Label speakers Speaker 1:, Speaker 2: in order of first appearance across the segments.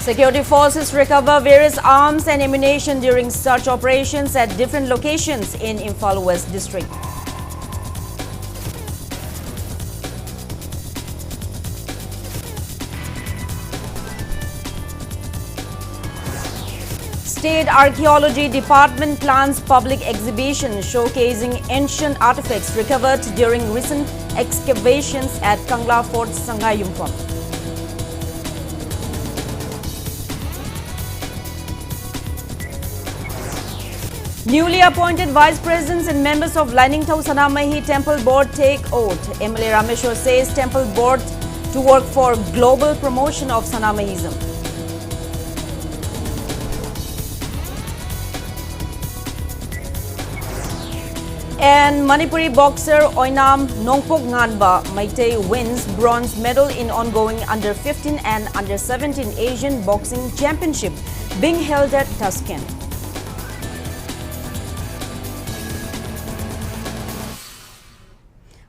Speaker 1: Security forces recover various arms and ammunition during search operations at different locations in Imphal West District. State Archaeology Department plans public exhibition showcasing ancient artifacts recovered during recent excavations at Kangla Fort, Sangay Yumpham. Newly appointed vice presidents and members of Laningthau Sanamahi Temple Board take oath. MLA Rameshwar says Temple Board to work for global promotion of Sanamahism. And Manipuri boxer Oinam Nongpok Nganba Maitei wins bronze medal in ongoing under-15 and under-17 Asian Boxing Championship being held at Tashkent.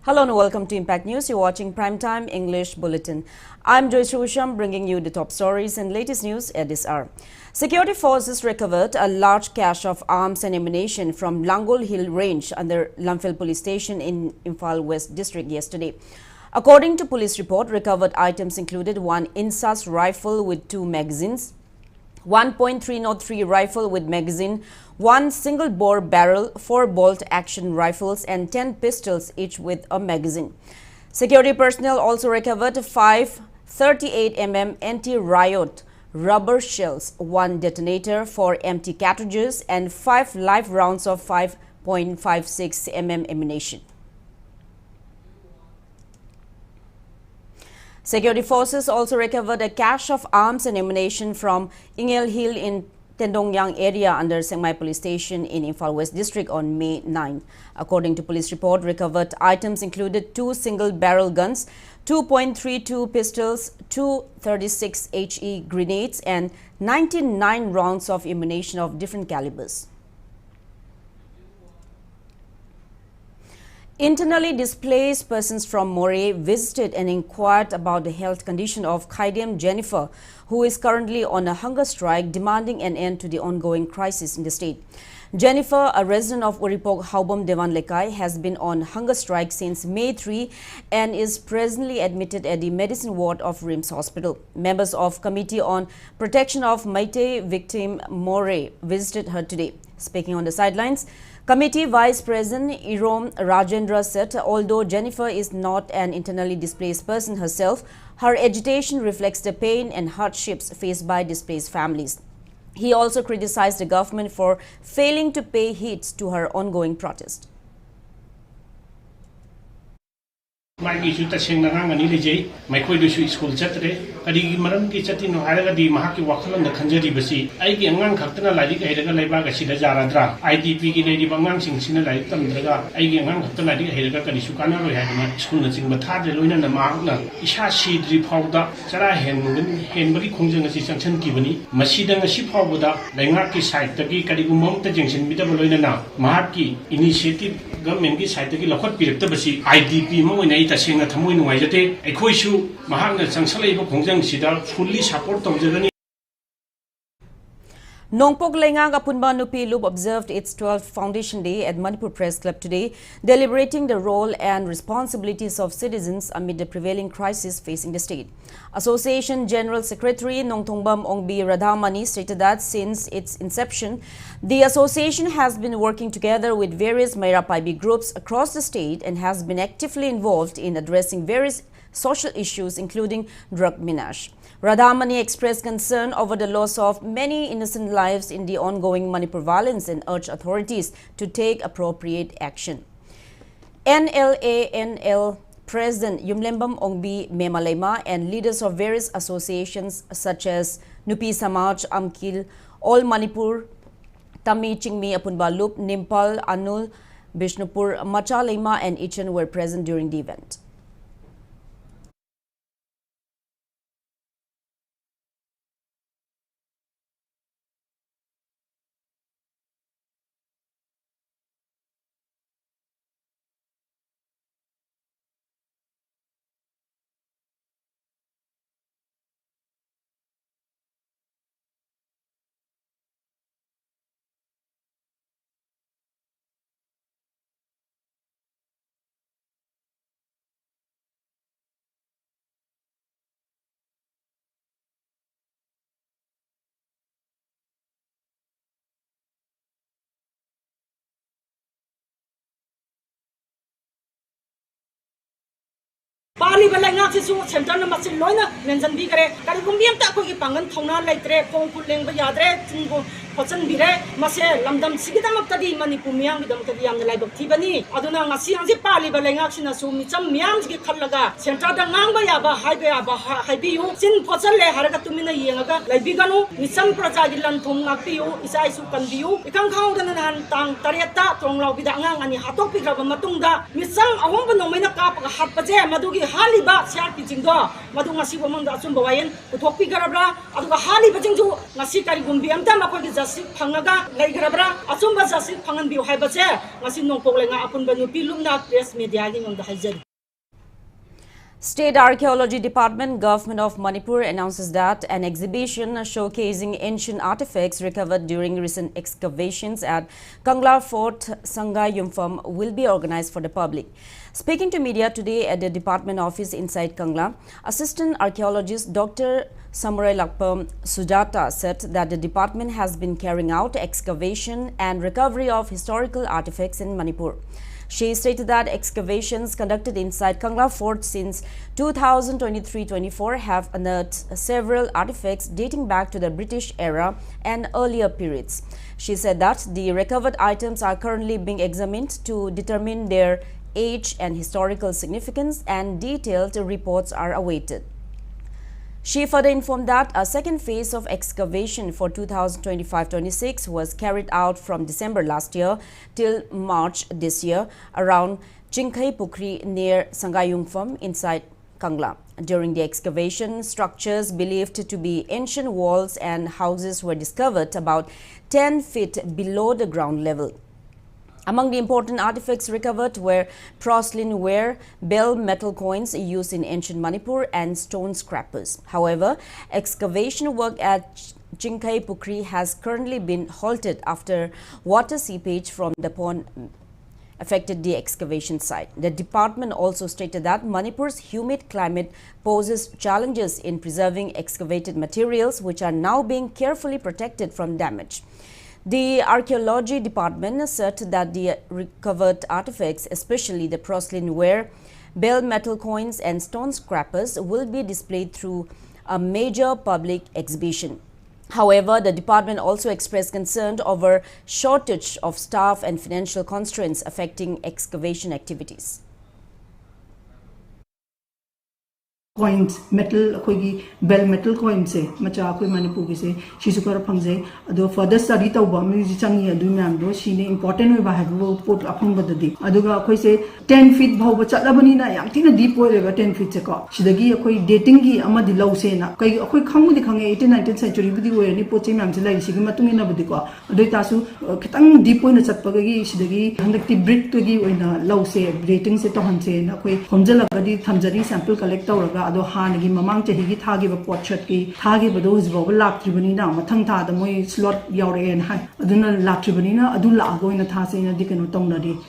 Speaker 1: Hello and welcome to Impact News. You're watching Primetime English Bulletin. I'm USHAM bringing you the top stories and latest news at this hour. Security forces recovered a large cache of arms and ammunition from Langol Hill Range under Lamphel Police Station in Imphal West District yesterday. According to police report, recovered items included one INSAS rifle with 2 magazines, 1.303 rifle with magazine, 1 single-bore barrel, 4 bolt-action rifles and 10 pistols each with a magazine. Security personnel also recovered 5 38mm anti-riot rubber shells, 1 detonator, 4 empty cartridges and 5 live rounds of 5.56mm ammunition. Security forces also recovered a cache of arms and ammunition from Ingel Hill in Tendongyang area under Sengmai Police Station in Imphal West District on May 9. According to police report, recovered items included 2 single-barrel guns, 2.32 pistols, 2 36 HE grenades and 99 rounds of ammunition of different calibers. Internally displaced persons from Moray visited and inquired about the health condition of Khaidem Jennifer, who is currently on a hunger strike demanding an end to the ongoing crisis in the state. Jennifer, a resident of Uripok Haubom Devan Lekai, has been on hunger strike since May 3 and is presently admitted at the medicine ward of RIMS Hospital. Members of Committee on Protection of Meitei Victim Moray visited her today. Speaking on the sidelines, Committee Vice President Irom Rajendra said, although Jennifer is not an internally displaced person herself, her agitation reflects the pain and hardships faced by displaced families. He also criticized the government for failing to pay heed to her ongoing protest.
Speaker 2: Magi su taseng nangang ani lejei maikoi du su school chatre kadi maram ki chatino haraga di maha ki wakhalan da khanjari basi ai gi angang khaktana lari ga heraga laiba ga sida jaradra idp ki lady bangang sing sina lari tamdraga ai gi angang khaktana lari ga heraga kadi su kana roi hadina school na chingba thadre loina na ma na isa si dri phawda chara hen bagi khongjang asi changchan ki bani masida ngasi phawda lainga ki side ta ki kadi gumam ta jengsin bida loina na ma ki initiative government ki side ta ki lakhot pirakta basi idp mo ina tasengna thamoi nuaijate aikhoisu mahakna changsalaiba khongjang sida fully support tawjagani.
Speaker 1: Nongpok Lengang Apunba Nupi Loop observed its 12th Foundation Day at Manipur Press Club today, deliberating the role and responsibilities of citizens amid the prevailing crisis facing the state. Association General Secretary Nongthongbam Ongbi Radhamani stated that since its inception, the association has been working together with various Mairapaibi groups across the state and has been actively involved in addressing various social issues including drug menace. Radhamani expressed concern over the loss of many innocent lives in the ongoing Manipur violence and urged authorities to take appropriate action. NLANL President Yumlembam Ongbi Memalema and leaders of various associations such as Nupi Samaj, Amkil, All Manipur, Tami Chingmi Apunba Loop, Nimpal, Anul, Bishnupur, Macha Lema and Ichan were present during the event.
Speaker 3: hali ba lai ngak sisu center na masin loina menjan bi kare kari gumbiam ta ko gi pangan thona laitre phong kuleng ba yadre tingo Pochan bire mase lamdam sigidam tadi Manipur miyang bidam tadi yam lai bakti bani aduna ngasi angji pali ba lengak sina su micham miyam gi khallaga center da ngang ba ya ba hai bi yu sin pochan le haraga tumina yengaga lai bi ganu micham praja gi lan thong ngak pi yu isai su kan bi yu ikang khau da nan tang tariata tong lau bida ngang ani hatok pi graba matung da micham ahom ba nomena ka pa hat pa je madu gi hali ba syar pi jingdo madu ngasi bo mang da chum bawayen uthok pi garabra aduga hali ba jingju ngasi kari gumbi amta ma ko gi Pangaga, like Rabra, Asumba Sassi, Pangan Biu Haibase, Masino Polenga upon Banupi Lumna, press media on the Hazel.
Speaker 1: State Archaeology Department, Government of Manipur announces that an exhibition showcasing ancient artifacts recovered during recent excavations at Kangla Fort Sangha Yumpham will be organized for the public. Speaking to media today at the department office inside Kangla, Assistant Archaeologist Dr. Samurai Lakpam Sujata said that the department has been carrying out excavation and recovery of historical artifacts in Manipur. She stated that excavations conducted inside Kangla Fort since 2023-24 have unearthed several artifacts dating back to the British era and earlier periods. She said that the recovered items are currently being examined to determine their age and historical significance, and detailed reports are awaited. She further informed that a second phase of excavation for 2025-26 was carried out from December last year till March this year around Chinkai Pukri near Sangayungpham inside Kangla. During the excavation, structures believed to be ancient walls and houses were discovered about 10 feet below the ground level. Among the important artifacts recovered were porcelain ware, bell metal coins used in ancient Manipur, and stone scrapers. However, excavation work at Chinkai Pukri has currently been halted after water seepage from the pond affected the excavation site. The department also stated that Manipur's humid climate poses challenges in preserving excavated materials, which are now being carefully protected from damage. The Archaeology Department asserted that the recovered artifacts, especially the porcelain ware, bell metal coins and stone scrapers, will be displayed through a major public exhibition. However, the department also expressed concern over shortage of staff and financial constraints affecting excavation activities.
Speaker 4: Coins, metal, bell metal coins, macha Manipur se, Shizukara Pangse, the further study to Bamizangi, Dumando, she important we have put upon the day. Aduga say 10 feet Baba Chalabanina, Yatina deep over 10 feet ago. Shidagi, datingi, Amadi Lausena, a quick hung the 18th, 19th century with the way any poaching Amzilla, Sigimatumina Budika, Detasu, Katang deep in the Sapagi, Shidagi, and the brick to give in a Lause, ratings at Hanse, a quick Homzilla Gadi, Tamzari sample collector. Ado hanagi mamang chahigi thagi ba potchat ki thagi ba those ba laktribani na mathang tha da moi slot yaure en han aduna laktribani na adu la go ina tha se na dikano tongnadi.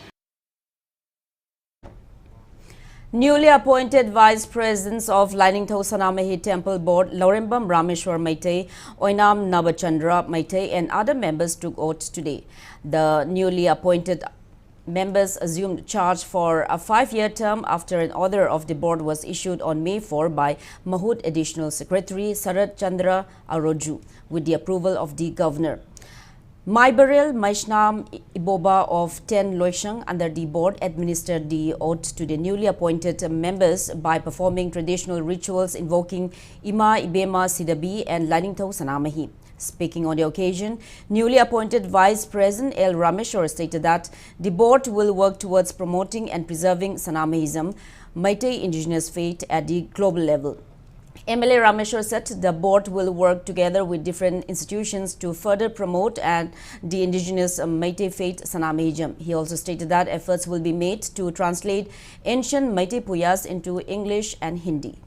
Speaker 1: Newly appointed Vice Presidents of Lainingthau Sanamahi Temple Board, Laurembam Rameshwar Maitei, Oinam Nabachandra Maitei and other members took oath today. The newly appointed members assumed charge for a 5-year term after an order of the board was issued on May 4 by Mahut Additional Secretary Sarat Chandra Aroju with the approval of the governor. Maibaril Maishnam Iboba of 10 Loishang under the board administered the oath to the newly appointed members by performing traditional rituals invoking Ima Ibema Sidabi and Lainingthau Sanamahi. Speaking on the occasion, newly appointed Vice President L. Rameshwar stated that the board will work towards promoting and preserving Sanamahism, Meitei indigenous faith at the global level. MLA Rameshwar said the board will work together with different institutions to further promote and the indigenous Meitei faith Sanamahism. He also stated that efforts will be made to translate ancient Meitei Puyas into English and Hindi.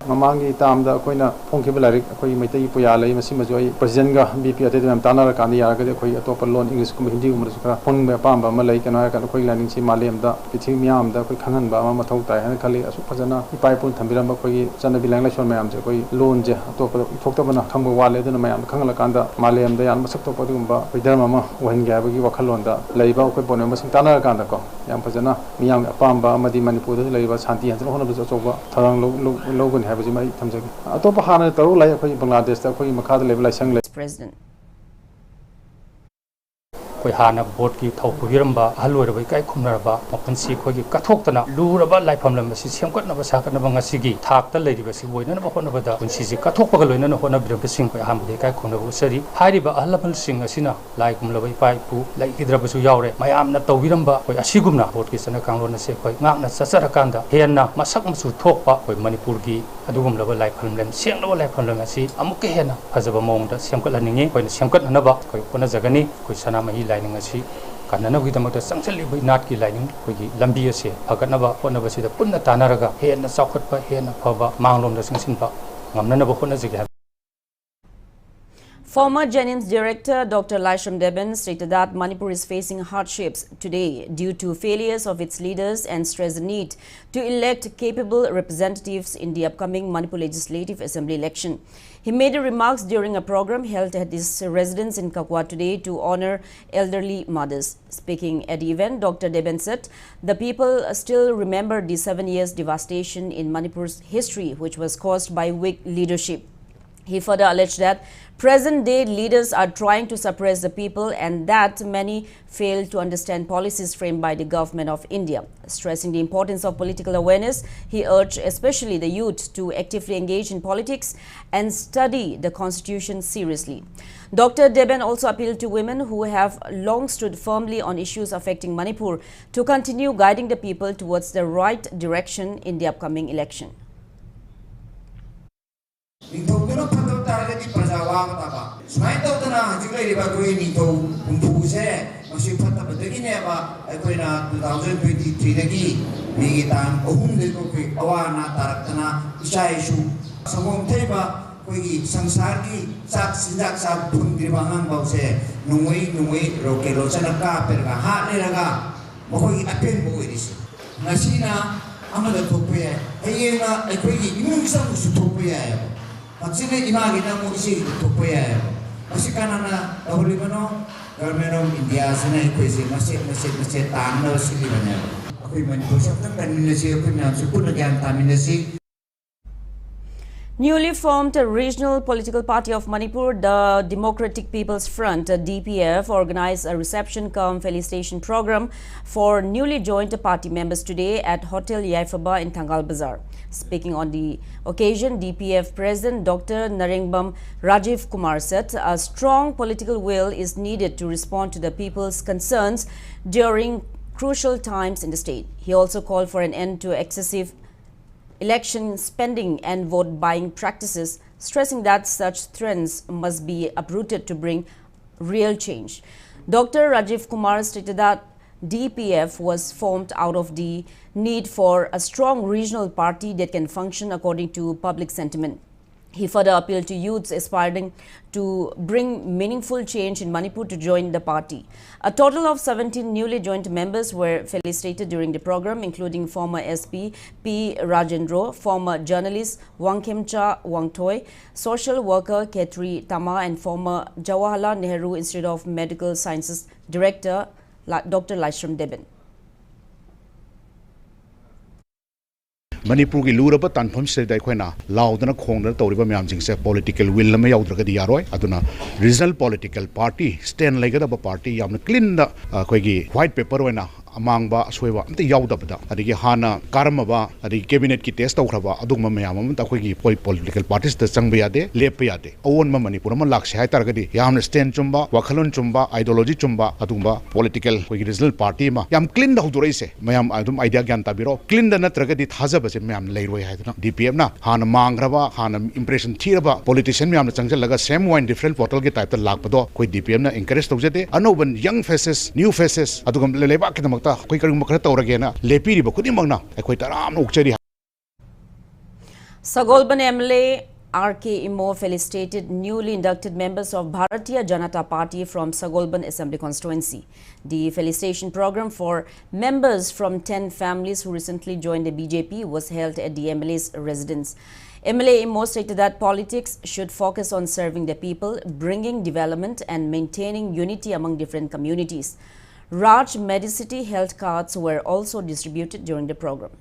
Speaker 5: Mamangi tamda koina phongkiba larik koi maitai puya lai masi majoi president ga bp ate dam tanar kan ya ga koi atop lon english kum hindi kum sukra phong me pam ma lai kana ka koi laning si malem da pithi miam da koi khangan ba ma mathau tai han khali asu phajana ipai pun thambiram ba koi chana bilang la shon mayam je koi loan je atop thokta bana khamba wale duna mayam khangala kan da malem da yan masak top dum ba koi dharma ma wan ga ba gi wakhalon da leiba koi bon ma sing tanar kan da ko yam phajana miyam apam ba amadi manipur da leiba shanti han hona ba chokba tharang logun
Speaker 1: President.
Speaker 6: Koi hana board ki thau puhiramba haloi bai kai khumnaraba mapansi khoi ki kathoktana luraba laifam lam si semkatna ba sakatna ba ngasigi thakta leiriba si boina ba hona ba da punsi si kathokpaga loina na hona biram sing koi ham de kai khumna bu sari hairiba ahlabal sing asina lai kumla bai pai pu lai hidraba su yaure mayam na tawiramba koi asigumna board ki sana kanglon na se koi ngakna sasara kanda henna masak masu thokpa koi manipur gi adugum laba laifam lam seng laba laifam lam asi amuke hena phajaba mongda semkatla ningi koi semkat na ba koi kona jagani koi sana mahi lining asi kanana wi damakta sangchali bai nat ki lining koi gi lambi ase phagatnaba honaba sida punna tanaraga henna chawkhatpa henna phaba manglom da singsinba ngamnana ba hona jige.
Speaker 1: Former Jennings Director Dr. Lyshram Deben stated that Manipur is facing hardships today due to failures of its leaders and stressed the need to elect capable representatives in the upcoming Manipur Legislative Assembly election. He made the remarks during a program held at his residence in Kakwa today to honor elderly mothers. Speaking at the event, Dr. Deben said the people still remember the 7 years devastation in Manipur's history, which was caused by weak leadership. He further alleged that present-day leaders are trying to suppress the people and that many fail to understand policies framed by the government of India. Stressing the importance of political awareness, he urged especially the youth to actively engage in politics and study the constitution seriously. Dr. Deben also appealed to women who have long stood firmly on issues affecting Manipur to continue guiding the people towards the right direction in the upcoming election.
Speaker 7: Maksudnya imagi na mo isi tupaya. Masih kanana dahulibano government of India sana ikuisi masih tanah sili banyak. Aku Manipur sabtu kan minasi aku minam suku negara taminasi.
Speaker 1: Newly formed regional political party of Manipur, the Democratic People's Front (DPF), organized a reception cum felicitation program for newly joined party members today at Hotel Yaifaba in Thangal Bazaar. Speaking on the occasion, DPF President Dr. Narengbam Rajiv Kumar said a strong political will is needed to respond to the people's concerns during crucial times in the state. He also called for an end to excessive election spending and vote buying practices, stressing that such trends must be uprooted to bring real change. Dr. Rajiv Kumar stated that DPF was formed out of the need for a strong regional party that can function according to public sentiment. He further appealed to youths aspiring to bring meaningful change in Manipur to join the party. A total of 17 newly joined members were felicitated during the program, including former SP P. Rajendra, former journalist Wangkhemcha Wangtoy, social worker Ketri Tama, and former Jawaharlal Nehru Institute of Medical Sciences Director Dr. Lyshram Deben.
Speaker 8: Manipur ki lura ba tanpham se dai khoina laudana khongna toriba myam jingse political will ma yaudra di yaroi aduna regional political party stand laga ba party yamna clean da khoi gi white paper wena amangba soiba amte yaudabda adigi hana karmaba adigi cabinet ki test tawraba adugma mayam am ta khoi gi political parties ta changba yade lep yade awon ma Manipur ma lakse hai targadi yamna stand chumba wakhalon chumba ideology chumba adumba political khoi gi regional party ma yam clean da hudurei se mayam adum idea gyan ta biro clean da natragadi thajaba se mayam leiroi hai na DPM na hana mangraba hana impression thiraba politician mayam na changjal laga same wine different portal ki type ta lakpado khoi DPM na encourage tawjate anoban young faces new faces adugam leba ki
Speaker 1: Sagolban MLA R.K. Imo felicitated newly inducted members of Bharatiya Janata Party from Sagolban Assembly constituency. The felicitation program for members from 10 families who recently joined the BJP was held at the MLA's residence. MLA Imo stated that politics should focus on serving the people, bringing development and maintaining unity among different communities. Raj Medicity health cards were also distributed during the program.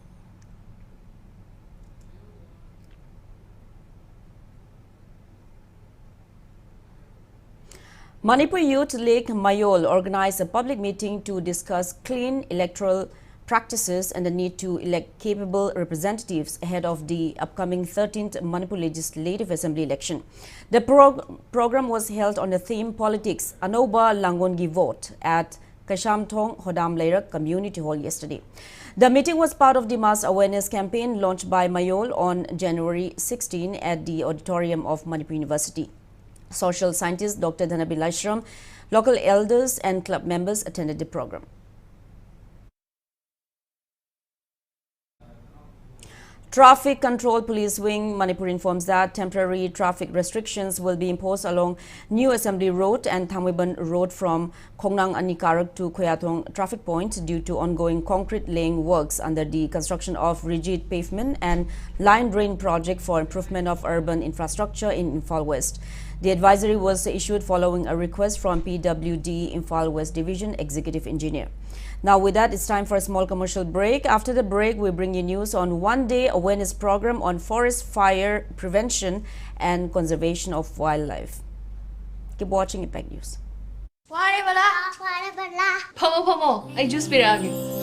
Speaker 1: Manipur Youth League Mayol organized a public meeting to discuss clean electoral practices and the need to elect capable representatives ahead of the upcoming 13th Manipur Legislative Assembly election. The program was held on the theme Politics, Anoba Langongi Vote at Kashamthong Hodam Leirak Community Hall yesterday. The meeting was part of the mass awareness campaign launched by Mayol on January 16 at the auditorium of Manipur University. Social scientist Dr. Dhanabi Laishram, local elders and club members attended the program. Traffic Control Police Wing Manipur informs that temporary traffic restrictions will be imposed along New Assembly Road and Thamwiban Road from Khongnang Anikarak to Khoyathong traffic point due to ongoing concrete laying works under the construction of rigid pavement and line drain project for improvement of urban infrastructure in Imphal West. The advisory was issued following a request from PWD Imphal West Division Executive Engineer. Now with that, it's time for a small commercial break. After the break, we bring you news on one-day awareness program on forest fire prevention and conservation of wildlife. Keep watching Impact News.
Speaker 9: Pomo, I just piragi.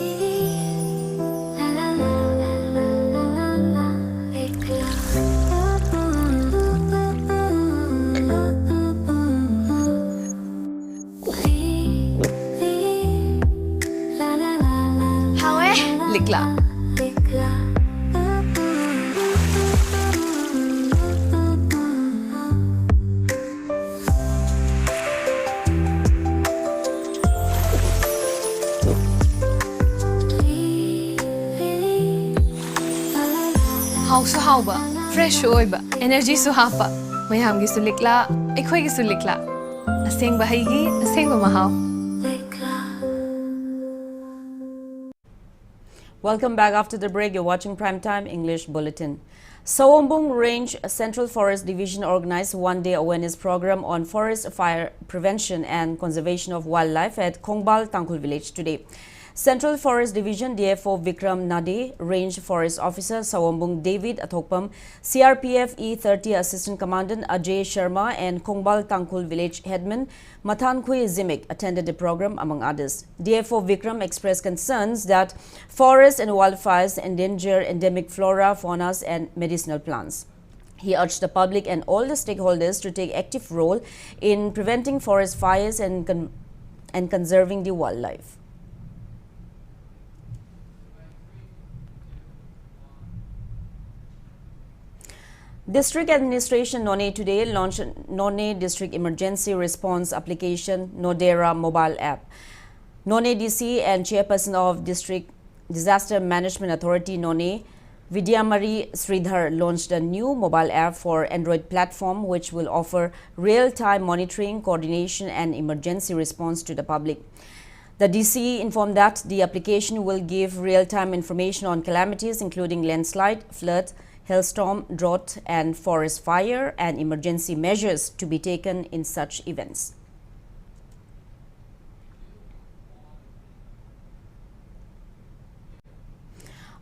Speaker 9: Likla. Hausu hauba, fresh oiba, energy su hapa. Mayamgi su likla, ikhoigi su likla. Aseng bahigi, aseng mahau.
Speaker 1: Welcome back. After the break, you're watching Primetime English Bulletin. Sawombung Range Central Forest Division organized one-day awareness program on forest fire prevention and conservation of wildlife at Khongbal Tangkhul village today. Central Forest Division DFO Vikram Nade, Range Forest Officer Sawombung David Athokpam, CRPF E30 Assistant Commandant Ajay Sharma and Khongbal Tangkhul Village Headman Mathankhui Zimik attended the program among others. DFO Vikram expressed concerns that forests and wildfires endanger endemic flora, faunas and medicinal plants. He urged the public and all the stakeholders to take active role in preventing forest fires and conserving the wildlife. District Administration None today launched None District Emergency Response Application Nodera mobile app. None DC and Chairperson of District Disaster Management Authority None, Vidyamari Sridhar, launched a new mobile app for Android platform which will offer real-time monitoring, coordination and emergency response to the public. The DC informed that the application will give real-time information on calamities including landslide, flood, hailstorm, drought and forest fire and emergency measures to be taken in such events.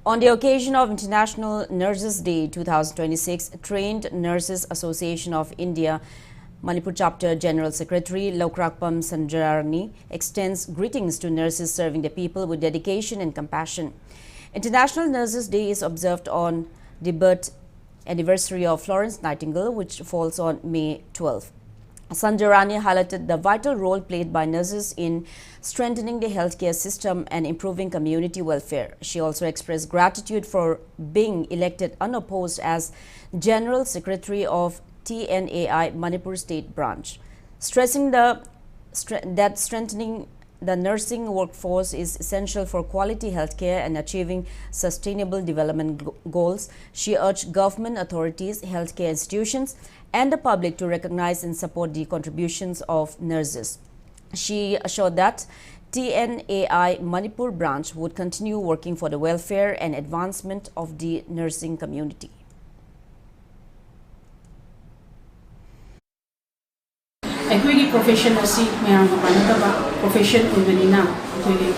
Speaker 1: On the occasion of International Nurses Day 2026, Trained Nurses Association of India Manipur Chapter General Secretary Lokrakpam Sanjarani extends greetings to nurses serving the people with dedication and compassion. International Nurses Day is observed on the birth anniversary of Florence Nightingale, which falls on May 12. Sanjarani highlighted the vital role played by nurses in strengthening the healthcare system and improving community welfare. She also expressed gratitude for being elected unopposed as General Secretary of TNAI Manipur State Branch, stressing that strengthening the nursing workforce is essential for quality healthcare and achieving sustainable development goals. She urged government authorities, healthcare institutions, and the public to recognize and support the contributions of nurses. She assured that TNAI Manipur branch would continue working for the welfare and advancement of the nursing community.
Speaker 10: ꯑꯩꯈꯣꯏꯒꯤ profession ꯑꯁꯤ ꯃꯌꯥꯝꯒ ꯃꯥꯟꯅꯗꯕ profession ꯑꯣꯏꯕꯅꯤꯅ ꯑꯩꯈꯣꯏꯒꯤ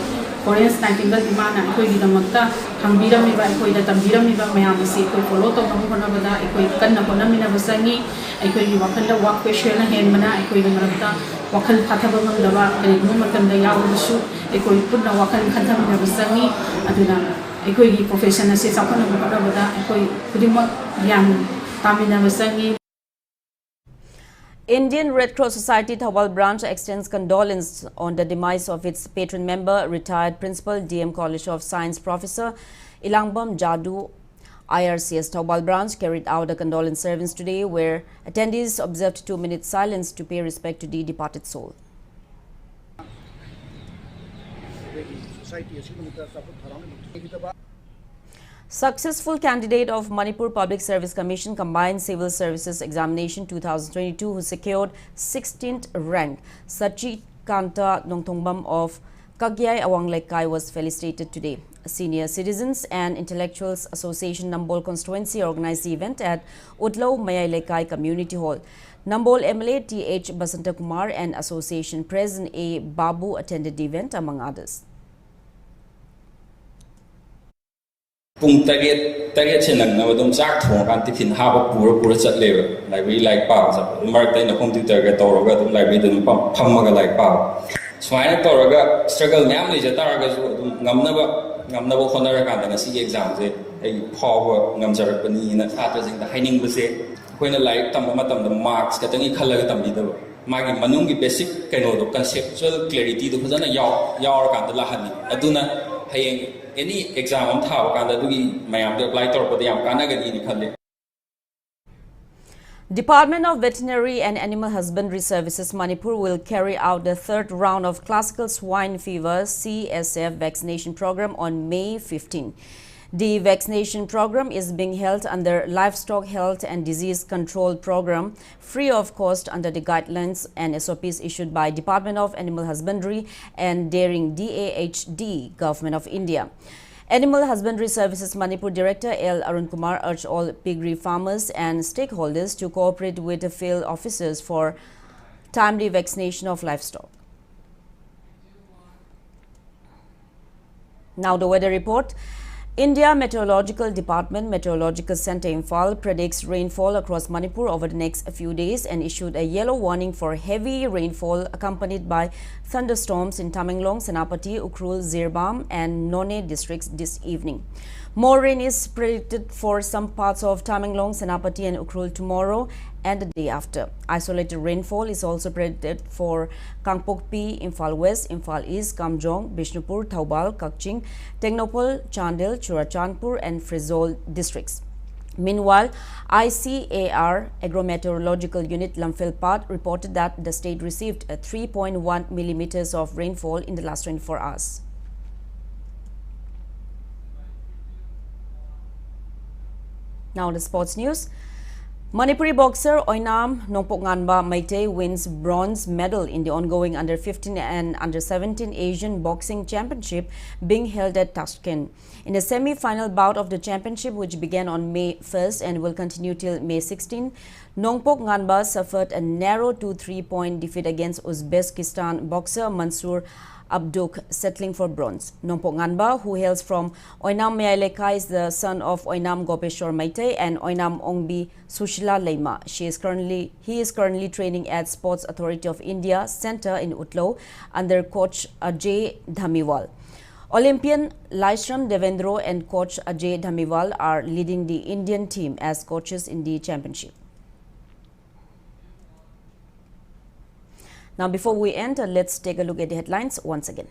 Speaker 10: ꯐꯣꯔꯦꯟꯁ ꯅꯥꯏꯇꯤꯡꯒꯦꯜ ꯏꯃꯥꯅ ꯑꯩꯈꯣꯏꯒꯤꯗꯃꯛꯇ ꯍꯪꯕꯤꯔꯝꯃꯤꯕ ꯑꯩꯈꯣꯏꯗ ꯇꯝꯕꯤꯔꯝꯃꯤꯕ ꯃꯌꯥꯝ ꯑꯁꯤ ꯑꯩꯈꯣꯏ ꯐꯣꯂꯣ ꯇꯧꯅꯕ ꯍꯣꯠꯅꯕꯗ ꯑꯩꯈꯣꯏ ꯀꯟꯅ ꯍꯣꯠꯅꯃꯤꯟꯅꯕ ꯆꯪꯉꯤ ꯑꯩꯈꯣꯏꯒꯤ ꯋꯥꯈꯜꯗ ꯋꯥꯛ ꯄ꯭ꯔꯦꯁꯔꯅ ꯍꯦꯟꯕꯅ ꯑꯩꯈꯣꯏꯒꯤ ꯃꯔꯛꯇ ꯋꯥꯈꯜ ꯐꯥꯊꯕ ꯉꯝꯗꯕ ꯀꯔꯤꯒꯨꯝꯕ ꯃꯇꯝꯗ ꯌꯥꯎꯔꯕꯁꯨ ꯑꯩꯈꯣꯏ ꯄꯨꯟꯅ ꯋꯥꯈꯜ ꯈꯟꯊꯃꯤꯟꯅꯕ ꯆꯪꯉꯤ ꯑꯗꯨꯅ ꯑꯩꯈꯣꯏꯒꯤ ꯄ꯭ꯔꯣꯐꯦꯁꯟ ꯑꯁꯤ ꯆꯥꯎꯈꯠꯅꯕ ꯍꯣꯠꯅꯕꯗ ꯑꯩꯈꯣই ꯈꯨꯗꯤꯡꯃꯛ ꯒ꯭ꯌꯥꯟ ꯇꯥꯃꯤꯟꯅꯕ ꯆꯪꯉꯤ.
Speaker 1: Indian Red Cross Society Thawal branch extends condolence on the demise of its patron member, retired Principal DM College of Science Professor Ilangbam Jadu. IRCS Thawal branch carried out a condolence service today where attendees observed 2-minute silence to pay respect to the departed soul. Successful candidate of Manipur Public Service Commission Combined Civil Services Examination 2022 who secured 16th rank, Sachi Kanta Nongthongbam of Kagyai Awanglekai was felicitated today. Senior Citizens and Intellectuals Association Nambol Constituency organized the event at Utlo Mayailekai Community Hall. Nambol MLA T.H. Basanta Kumar and Association President A. Babu attended the event among others.
Speaker 11: Pung target se nang na dum chak thong kan tiffin ha ba pura chat le library like pa sa mark tai na computer ga to ga dum library dum pham ma ga like pa swaina to ga struggle nyam le ja tar ga su dum ngam na ba khona kan da si exam je ai phaw ngam jar pa ni na thatra jing da haining ba se koina like tam ma tam da marks ka tangi khalla ga tam bi da ma gi manung gi basic kaino do conceptual clarity do khajana yaw kan da la hani aduna hayeng any exam am thaw kan da dugi mayam de apply tor pa yam kana ga ni khalle.
Speaker 1: Department of Veterinary and Animal Husbandry Services Manipur will carry out the third round of classical swine fever CSF vaccination program on May 15. The vaccination program is being held under Livestock Health and Disease Control Program, free of cost under the guidelines and SOPs issued by Department of Animal Husbandry and Dairying DAHD, Government of India. Animal Husbandry Services Manipur Director L. Arun Kumar urged all piggery farmers and stakeholders to cooperate with the field officers for timely vaccination of livestock. Now the weather report. India Meteorological Department Meteorological Center Imphal predicts rainfall across Manipur over the next few days and issued a yellow warning for heavy rainfall accompanied by thunderstorms in Tamenglong, Senapati, Ukhrul, Zirbam and None districts this evening. More rain is predicted for some parts of Tamenglong, Senapati and Ukhrul tomorrow and the day after. Isolated rainfall is also predicted for Kangpokpi, Imphal West, Imphal East, Kamjong, Bishnupur, Thaubal, Kakching, Technopol, Chandel, Churachandpur and Frizol districts. Meanwhile, ICAR Agrometeorological Unit Lamphilpat reported that the state received 3.1 millimeters of rainfall in the last 24 hours. Now the sports news. Manipuri boxer Oinam Nongpoknganba Maite wins bronze medal in the ongoing Under-15 and Under-17 Asian Boxing Championship being held at Tashkent. In a semi-final bout of the championship, which began on May 1st and will continue till May 16, Nongpoknganba suffered a narrow 2-3 point defeat against Uzbekistan boxer Mansoor Abduk, settling for bronze. Nongpoknganba, who hails from Oinam Mayailekai, is the son of Oinam Gopeshwar Maite and Oinam Ongbi Sushila Leima. He is currently training at Sports Authority of India Center in Utlo under coach Ajay Dhamiwal. Olympian Laishram Devendro and coach Ajay Dhamiwal are leading the Indian team as coaches in the championship. Now, before we end, let's take a look at the headlines once again.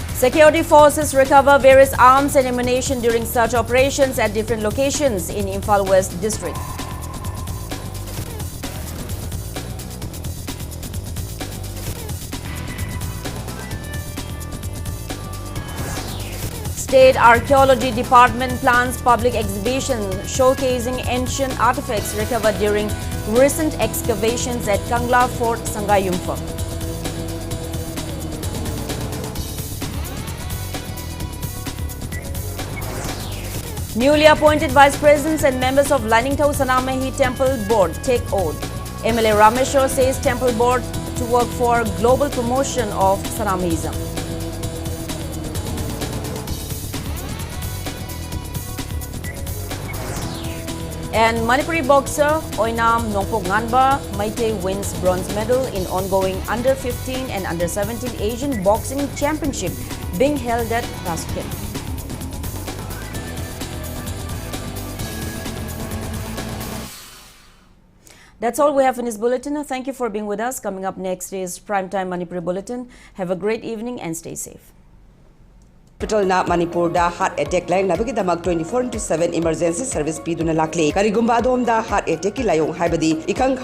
Speaker 1: Security forces recover various arms and ammunition during search operations at different locations in Imphal West district. State Archaeology Department plans public exhibition showcasing ancient artifacts recovered during recent excavations at Kangla Fort, Sangayumpham. Newly appointed vice presidents and members of Laningthau Sanamahi Temple Board take oath. MLA Rameshwar says Temple Board to work for global promotion of Sanamahism. And Manipuri boxer Oinam Nongpok Nganba Maite wins bronze medal in ongoing under-15 and under-17 Asian Boxing Championship being held at Raskin. That's all we have in this bulletin. Thank you for being with us. Coming up next is Primetime Manipuri Bulletin. Have a great evening and stay safe.
Speaker 12: Hospital na Manipur da heart attack line nabagi damak 24/7 emergency service piduna lakli. Karigumba dom da heart attack ki layong haibadi ikang